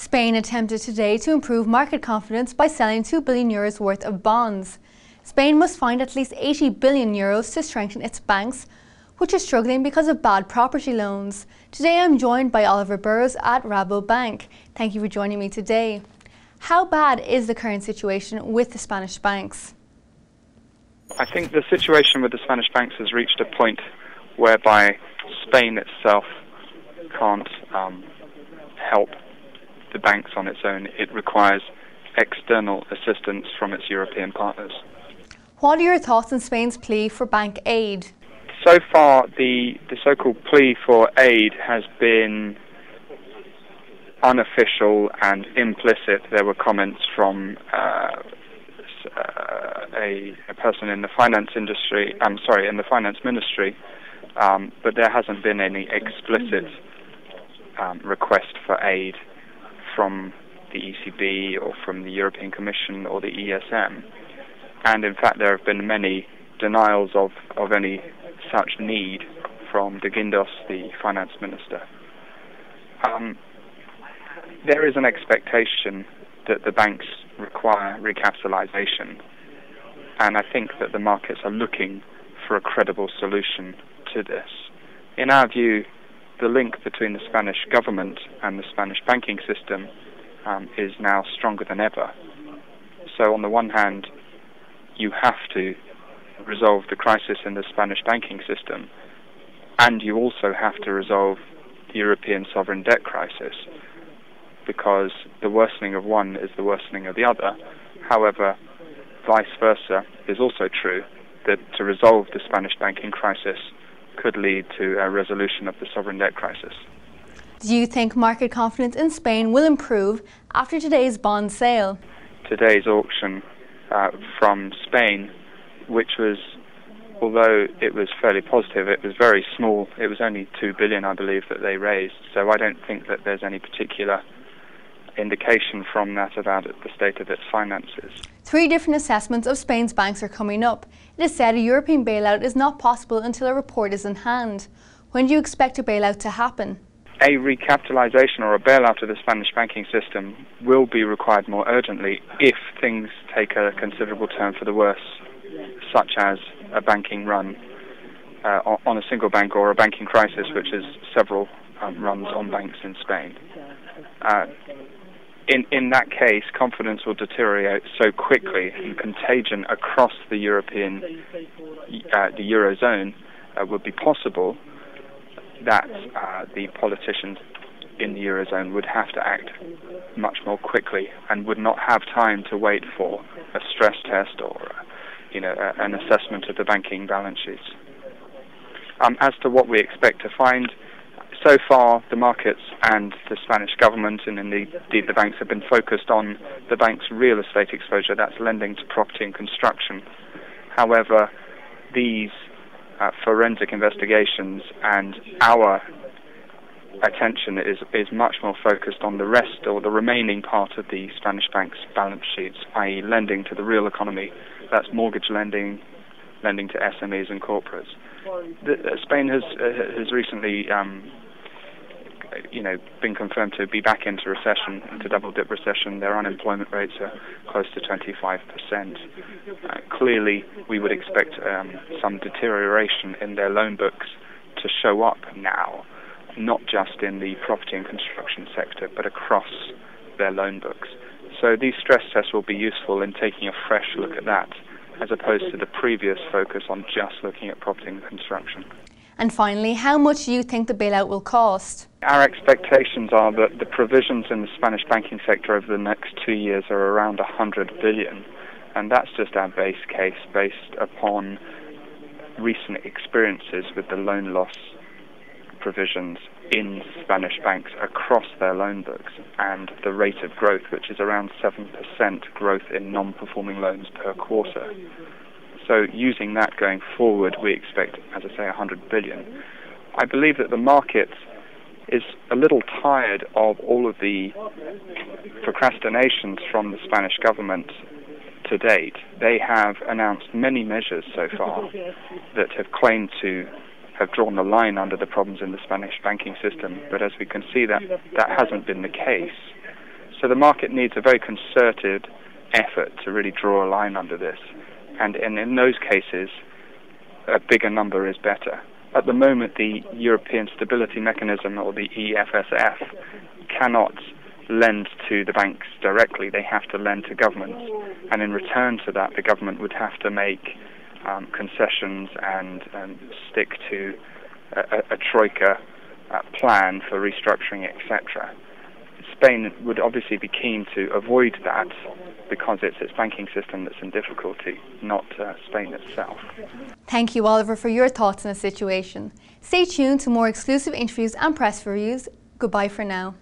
Spain attempted today to improve market confidence by selling €2 billion worth of bonds. Spain must find at least €80 billion to strengthen its banks, which are struggling because of bad property loans. Today I'm joined by Oliver Burrows at Rabobank. Thank you for joining me today. How bad is the current situation with the Spanish banks? I think the situation with the Spanish banks has reached a point whereby Spain itself can't help the banks on its own. It requires external assistance from its European partners. What are your thoughts on Spain's plea for bank aid? So far, the so-called plea for aid has been unofficial and implicit. There were comments from a person in the finance industry. In the finance ministry, but there hasn't been any explicit request for aid from the ECB or from the European Commission or the ESM. And in fact, there have been many denials of any such need from de Guindos, the finance minister. There is an expectation that the banks require recapitalization, and I think that the markets are looking for a credible solution to this. In our view, the link between the Spanish government and the Spanish banking system is now stronger than ever. So on the one hand, you have to resolve the crisis in the Spanish banking system, and you also have to resolve the European sovereign debt crisis, because the worsening of one is the worsening of the other. However, vice versa is also true, that to resolve the Spanish banking crisis could lead to a resolution of the sovereign debt crisis. Do you think market confidence in Spain will improve after today's bond sale? Today's auction from Spain, which was, although it was fairly positive, it was very small. It was only $2 billion, I believe, that they raised. So I don't think that there's any particular indication from that about the state of its finances. 3 different assessments of Spain's banks are coming up. It is said a European bailout is not possible until a report is in hand. When do you expect a bailout to happen? A recapitalization or a bailout of the Spanish banking system will be required more urgently if things take a considerable turn for the worse, such as a banking run on a single bank, or a banking crisis, which is several runs on banks in Spain. In that case, confidence will deteriorate so quickly, and contagion across the Eurozone would be possible, that the politicians in the Eurozone would have to act much more quickly and would not have time to wait for a stress test or an assessment of the banking balance sheets. As to what we expect to find, so far the markets and the Spanish government, and indeed the banks, have been focused on the bank's real estate exposure, that's lending to property and construction. However, these forensic investigations and our attention is much more focused on the rest, or the remaining part of the Spanish bank's balance sheets, i.e. lending to the real economy. That's mortgage lending, lending to SMEs and corporates. Spain has recently been confirmed to be back into recession, into double-dip recession. Their unemployment rates are close to 25%. Clearly, we would expect some deterioration in their loan books to show up now, not just in the property and construction sector, but across their loan books. So these stress tests will be useful in taking a fresh look at that, as opposed to the previous focus on just looking at property and construction. And finally, how much do you think the bailout will cost? Our expectations are that the provisions in the Spanish banking sector over the next 2 years are around $100 billion, and that's just our base case based upon recent experiences with the loan loss provisions in Spanish banks across their loan books, and the rate of growth, which is around 7% growth in non-performing loans per quarter. So using that going forward, we expect, as I say, $100 billion. I believe that the market is a little tired of all of the procrastinations from the Spanish government to date. They have announced many measures so far that have claimed to have drawn the line under the problems in the Spanish banking system, but as we can see, that hasn't been the case. So the market needs a very concerted effort to really draw a line under this. And in those cases, a bigger number is better. At the moment, the European Stability Mechanism, or the EFSF, cannot lend to the banks directly. They have to lend to governments. And in return to that, the government would have to make concessions and stick to a troika plan for restructuring, etc. Spain would obviously be keen to avoid that because it's its banking system that's in difficulty, not Spain itself. Thank you, Oliver, for your thoughts on the situation. Stay tuned to more exclusive interviews and press reviews. Goodbye for now.